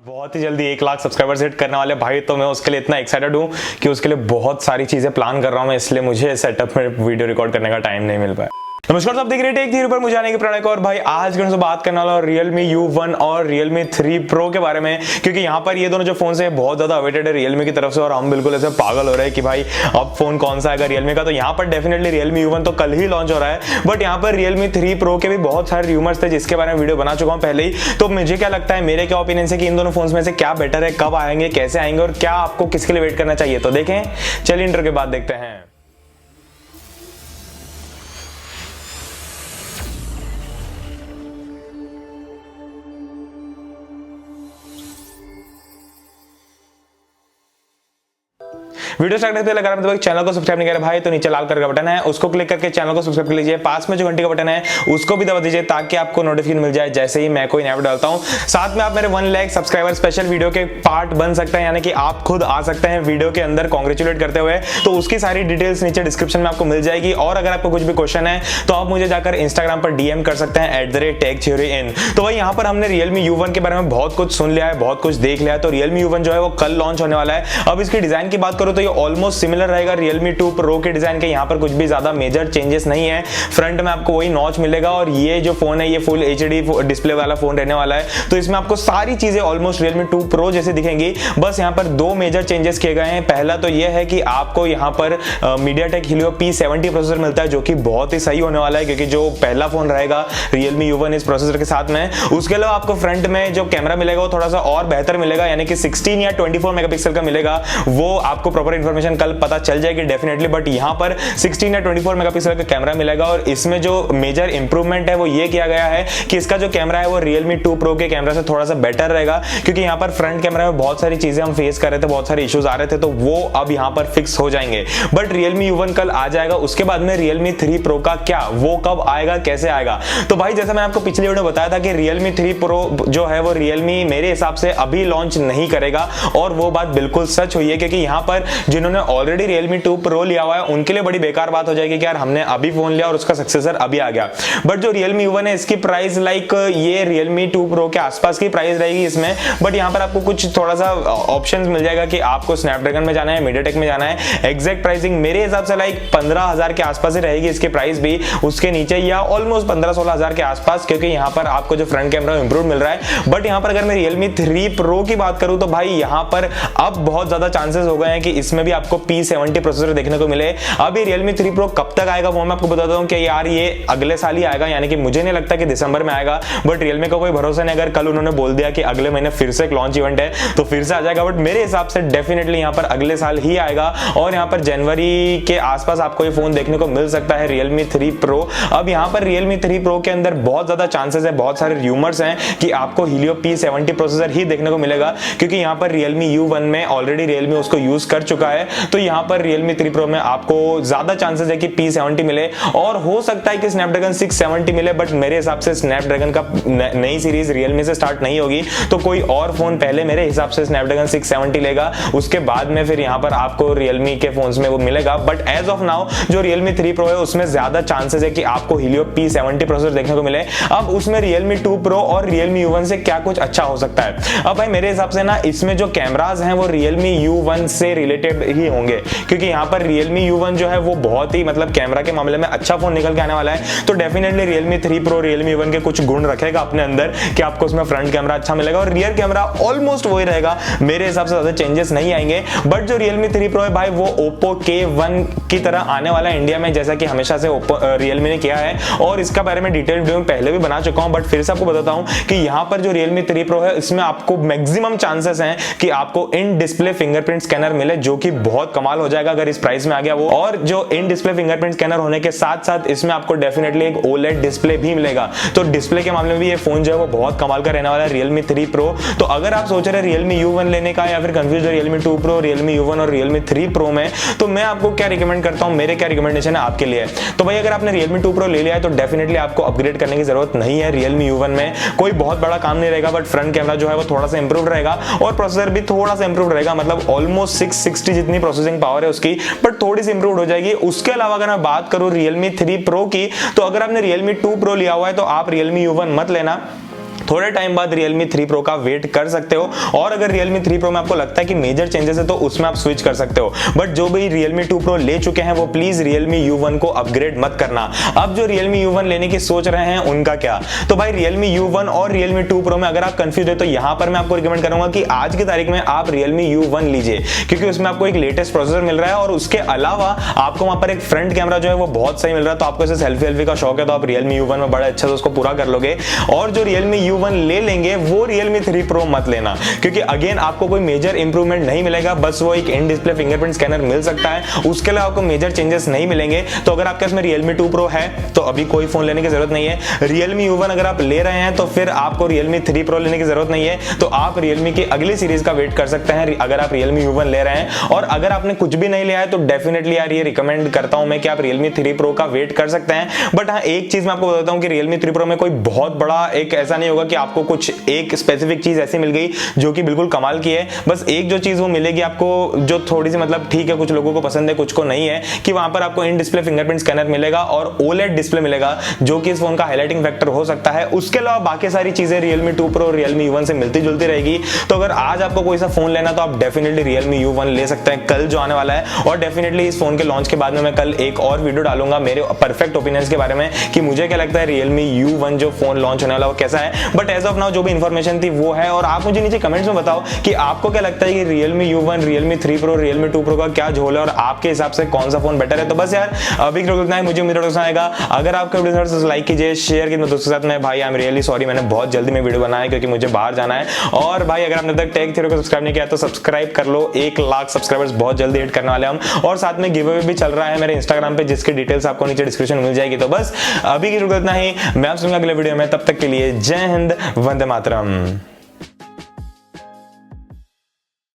बहुत ही जल्दी 1 lakh subscribers hit करने वाले भाई, तो मैं उसके लिए इतना एक्साइटेड हूँ कि उसके लिए बहुत सारी चीजें प्लान कर रहा हूँ मैं, इसलिए मुझे सेटअप में वीडियो रिकॉर्ड करने का टाइम नहीं मिल पाया। नमस्कार, आप देख रहे हैं टेक थ्योरी पर मुझे आने के प्रणय और भाई आज के बात करने वाला RealMe U1 और RealMe 3 Pro के बारे में, क्योंकि यहाँ पर ये दोनों जो फोन है बहुत ज्यादा अवेटेड है Realme की तरफ से और हम बिल्कुल ऐसे पागल हो रहे हैं कि भाई अब फोन कौन सा आएगा Realme का। तो यहाँ पर डेफिनेटली RealMe U1 तो कल ही लॉन्च हो रहा है, बट यहाँ पर RealMe 3 Pro के भी बहुत सारे रूमर्स थे जिसके बारे में वीडियो बना चुका हूँ पहले ही। तो मुझे क्या लगता है, मेरे क्या ओपिनियन है कि इन दोनों फोन में से क्या बेटर है, कब आएंगे, कैसे आएंगे और क्या आपको किसके लिए वेट करना चाहिए। तो देखें, चलिए इंटर के बाद देखते हैं। वीडियो स्टार्ट करते अगर आप चैनल को सब्सक्राइब नहीं करे भाई तो नीचे लाल कलर का बटन है, उसको क्लिक करके चैनल को सब्सक्राइब कर लीजिए। पास में जो घंटी का बटन है उसको भी दबा दीजिए ताकि आपको नोटिफिकेशन मिल जाए जैसे ही मैं कोई नया वीडियो डालता हूं। साथ में आप मेरे 1 लाख सब्सक्राइबर स्पेशल वीडियो के पार्ट बन सकते हैं, यानी कि आप खुद आ सकते हैं वीडियो के अंदर कॉन्ग्रेचुलेट करते हुए। तो उसकी सारी डिटेल्स नीचे डिस्क्रिप्शन में आपको मिल जाएगी। और अगर आपको कुछ भी क्वेश्चन है तो आप मुझे जाकर इंस्टाग्राम पर डीएम कर सकते हैं @techtheoryin। तो भाई यहाँ पर हमने Realme U1 के बारे में बहुत कुछ सुन लिया है, बहुत कुछ देख लिया है। तो Realme U1 जो है वो कल लॉन्च होने वाला है। अब इसकी डिजाइन की बात करूं तो ये ऑलमोस्ट सिमिलर रहेगा Realme 2 Pro के डिजाइन के। यहाँ पर कुछ भी ज्यादा मेजर चेंजेस नहीं है। फ्रंट में आपको वही नॉच मिलेगा और ये जो फोन है ये फुल HD डिस्प्ले वाला फोन रहने वाला है। तो इसमें आपको सारी चीजें ऑलमोस्ट Realme 2 Pro जैसे दिखेंगी। बस यहाँ पर 2 मेजर चेंजेस किए गए हैं। पहला तो ये है कि आपको यहाँ पर MediaTek Helio P70 प्रोसेसर मिलता है, जो कि बहुत ही सही होने वाला है क्योंकि जो पहला फोन रहेगा Realme U1 इस प्रोसेसर के साथ में। उसके अलावा आपको फ्रंट में जो कैमरा मिलेगा वो थोड़ा सा और बेहतर मिलेगा, यानी कि 16 या 24 मेगापिक्सल का मिलेगा। वो आपको प्रॉपर इंफॉर्मेशन कल पता चल जाएगी डेफिनेटली, बट यहाँ पर 16 या 24 मेगापिक्सल का कैमरा मिलेगा। और इसमें जो मेजर इंप्रूवमेंट है वो ये किया गया है कि इसका जो कैमरा है वो Realme 2 Pro के कैमरा से थोड़ा सा बेटर रहेगा, क्योंकि यहाँ पर फ्रंट कैमरा में बहुत सारी चीजें हम फेस कर रहे थे, बहुत सारे इश्यूज आ रहे थे, तो वो अब यहाँ पर फिक्स हो जाएंगे। बट Realme U1 कल आ जाएगा। उसके बाद में Realme 3 Pro का क्या, वो कब आएगा, कैसे आएगा। तो भाई जैसा मैंने आपको पिछले वीडियो में बताया था कि Realme 3 Pro जो है वो Realme मेरे हिसाब से अभी लॉन्च नहीं करेगा, और वो बात बिल्कुल सच हुई है, क्योंकि यहाँ पर जिन्होंने ऑलरेडी Realme 2 Pro लिया हुआ है उनके लिए बड़ी बेकार बात हो जाएगी कि यार हमने अभी फोन लिया और उसका सक्सेसर अभी आ गया। बट जो Realme U1 है इसकी प्राइस लाइक ये Realme 2 Pro के आसपास की प्राइस रहेगी इसमें। बट यहाँ पर आपको कुछ थोड़ा सा ऑप्शंस मिल जाएगा कि आपको स्नैपड्रैगन में जाना है, MediaTek में जाना है। एग्जैक्ट प्राइसिंग मेरे हिसाब से लाइक 15,000 के आसपास ही रहेगी इसकी प्राइस भी, उसके नीचे या ऑलमोस्ट 15-16 हजार के आसपास, क्योंकि यहाँ पर आपको जो फ्रंट कैमरा इंप्रूव मिल रहा है। बट यहाँ पर अगर मैं Realme 3 Pro की बात करूं तो भाई यहाँ पर अब बहुत ज्यादा चांसेस हो गए हैं कि इसमें भी आपको P70 प्रोसेसर देखने को मिले। अभी Realme 3 Pro कब तक आएगा वो मैं आपको बताता हूं कि यार ये अगले साल ही आएगा, यानी कि मुझे नहीं लगता कि दिसंबर में आएगा। बट Realme का कोई भरोसा नहीं, अगर कल उन्होंने बोल दिया कि अगले महीने फिर से एक लॉन्च इवेंट है तो फिर से आ जाएगा। बट मेरे हिसाब से डेफिनेटली यहाँ पर अगले साल ही आएगा और यहाँ पर जनवरी के आसपास आपको ये फोन देखने को मिल सकता है Realme 3 Pro। अब यहाँ पर Realme 3 Pro के अंदर बहुत ज्यादा चांसेस है, बहुत सारे रूमर्स हैं कि आपको Helio P70 प्रोसेसर ही देखने को मिलेगा, क्योंकि यहाँ पर Realme U1 में ऑलरेडी Realme उसको यूज कर चुका है। तो यहाँ पर Realme 3 Pro में आपको ज्यादा चांसेस है कि P70 मिले, और हो सकता है कि स्नैपड्रैगन 670 मिले। बट मेरे हिसाब से स्नैपड्रैगन का नई सीरीज Realme से स्टार्ट नहीं होगी, तो कोई और फोन पहले मेरे हिसाब से स्नैपड्रैगन 670 लेगा, उसके बाद में फिर यहाँ पर आपको Realme के फोन्स में वो मिलेगा। बट एज ऑफ नाउ जो Realme 3 Pro है उसमें ज्यादा चांसेस है कि आपको Helio P70 प्रोसेसर देखने को मिले। अब उसमें Realme 2 Pro और Realme U1 से क्या कुछ अच्छा हो सकता है। अब भाई मेरे हिसाब से ना इसमें जो कैमराज हैं वो Realme U1 से रिलेटेड ही होंगे, क्योंकि यहाँ पर Realme U1 जो है वो बहुत ही मतलब कैमरा के मामले में अच्छा फोन निकल के आने वाला है। तो definitely Realme 3 Pro Realme U1 के कुछ गुण रखेगा अपने अंदर कि आपको उसमें फ्रंट कैमरा अच्छा मिलेगा और रियर कैमरा ऑलमोस्ट वही रहेगा। मेरे हिसाब से ज्यादा चेंजेस नहीं आएंगे। बट जो Realme 3 Pro है भाई वो Oppo K1 की तरह आने वाला है इंडिया में, जैसा कि हमेशा से Realme ने किया है, और इसका बारे में डिटेल वीडियो में पहले भी बना चुका हूं। बट फिर से आपको बताता हूं कि यहाँ पर जो Realme 3 Pro है इसमें आपको मैक्सिमम चांसेस हैं कि आपको इन डिस्प्ले फिंगरप्रिंट स्कैनर मिले, जो कि बहुत कमाल हो जाएगा अगर इस प्राइस में आ गया वो। और जो इन डिस्प्ले फिंगरप्रिंट स्कैनर होने के साथ साथ इसमें आपको डेफिनेटली एक OLED डिस्प्ले भी मिलेगा। तो डिस्प्ले के मामले में भी ये फोन जो है वो बहुत कमाल का रहने वाला है Realme 3 Pro। तो अगर आप सोच रहे हैं Realme U1 लेने का या फिर कंफ्यूज है Realme 2 Pro, Realme U1 और Realme 3 Pro में, तो मैं आपको क्या रिकमेंड करता हूं, मेरे क्या रिकमेंडेशन है आपके लिए। तो भाई अगर आपने Realme 2 Pro ले लिया है तो डेफिनेटली आपको अपग्रेड करने की जरूरत नहीं है। Realme U1 में कोई बहुत बड़ा काम नहीं रहेगा, बट फ्रंट कैमरा जो है वो थोड़ा सा इंप्रूव रहेगा और प्रोसेसर भी थोड़ा सा इंप्रूव रहेगा, मतलब ऑलमोस्ट 660 जितनी प्रोसेसिंग पावर है उसकी, बट थोड़ी सी इंप्रूव हो जाएगी। उसके अलावा अगर मैं बात करूं Realme 3 Pro की, तो अगर आपने Realme 2 Pro लिया हुआ है तो आप Realme U1 मत लेना, थोड़े टाइम बाद Realme 3 Pro का वेट कर सकते हो। और अगर Realme 3 Pro में आपको लगता है कि मेजर चेंजेस है तो उसमें आप स्विच कर सकते हो। बट जो भी Realme 2 Pro ले चुके हैं वो प्लीज Realme U1 को अपग्रेड मत करना। अब जो Realme U1 लेने की सोच रहे हैं उनका क्या? तो भाई Realme U1 और Realme 2 Pro में अगर आप कंफ्यूज है तो यहां पर मैं आपको रिकमेंड करूंगा कि आज की तारीख में आप Realme U1 लीजिए, क्योंकि उसमें आपको एक लेटेस्ट प्रोसेसर मिल रहा है और उसके अलावा आपको वहां पर एक फ्रंट कैमरा जो है वो बहुत सही मिल रहा है। तो आपको ऐसे सेल्फी का शौक है तो आप Realme U1 में बड़ा अच्छा से उसको पूरा कर लोगे। और जो Realme U1 ले लेंगे वो Realme 3 Pro मत लेना, क्योंकि अगेन आपको कोई मेजर इंप्रूवमेंट नहीं मिलेगा, बस वो एक इन डिस्प्ले फिंगरप्रिंट स्कैनर मिल सकता है, उसके अलावा आपको मेजर चेंजेस नहीं मिलेंगे। तो अगर आपके पास में Realme 2 Pro है तो अभी कोई फोन लेने की जरूरत नहीं है। Realme U1 अगर आप ले रहे हैं तो फिर आपको Realme 3 Pro लेने की जरूरत नहीं है, तो आप Realme की अगली सीरीज का वेट कर सकते हैं अगर आप Realme U1 ले रहे हैं। और अगर आपने कुछ भी नहीं लिया है तो डेफिनेटली यार ये रिकमेंड करता हूं मैं कि आप Realme 3 Pro का वेट कर सकते हैं। बट हाँ, एक चीज मैं आपको बताता हूं कि Realme 3 Pro में कोई बहुत बड़ा एक ऐसा नहीं होगा कि आपको कुछ एक स्पेसिफिक चीज ऐसी मिल गई जो कि बिल्कुल कमाल की है। बस एक जो चीज वो मिलेगी आपको जो थोड़ी सी मतलब ठीक है, कुछ लोगों को पसंद है कुछ को नहीं है, कि वहां पर आपको इन डिस्प्ले फिंगरप्रिंट स्कैनर मिलेगा और OLED डिस्प्ले मिलेगा जो कि इस फोन का हाईलाइटिंग फैक्टर हो सकता है। उसके अलावा बाकी सारी चीजें Realme 2 Pro और Realme U1 से मिलती जुलती रहेगी। तो अगर आज आपको कोई सा फोन लेना तो आप डेफिनेटली Realme U1 ले सकते हैं, कल जो आने वाला है। और डेफिनेटली इस फोन के लॉन्च के बाद में मैं कल एक और वीडियो डालूंगा मेरे परफेक्ट ओपिनियंस के बारे में कि मुझे क्या लगता है Realme U1 जो फोन लॉन्च होने वाला वो कैसा है। बट एज ऑफ नाउ जो भी इंफॉर्मेशन थी वो है। और आप मुझे नीचे कमेंट्स में बताओ कि आपको क्या लगता है कि Realme U1, Realme 3 Pro, Realme 2 Pro का क्या झोल है और आपके हिसाब से कौन सा फोन बेटर है। तो बस यार अभी इतना है, मुझे उम्मीद है आएगा। अगर आपका वीडियो लाइक कीजिए, शेयर कीजिए दोस्तों के साथ में। भाई आई एम रियली सॉरी, मैंने बहुत जल्दी में वीडियो बनाया क्योंकि मुझे बाहर जाना है। और भाई अगर आपने तक टेक थ्योरी को सब्सक्राइब नहीं किया तो सब्सक्राइब कर लो, 1 लाख सब्सक्राइबर्स बहुत जल्दी हिट करने वाले हम। और साथ में गिव अवे भी चल रहा है मेरे इंस्टाग्राम पे, जिसकी डिटेल्स आपको नीचे डिस्क्रिप्शन में मिल जाएगी। तो बस अभी की इतना ही, मैं आपसे अगले वीडियो में, तब तक के लिए जय हिंद, वंदे मातरम।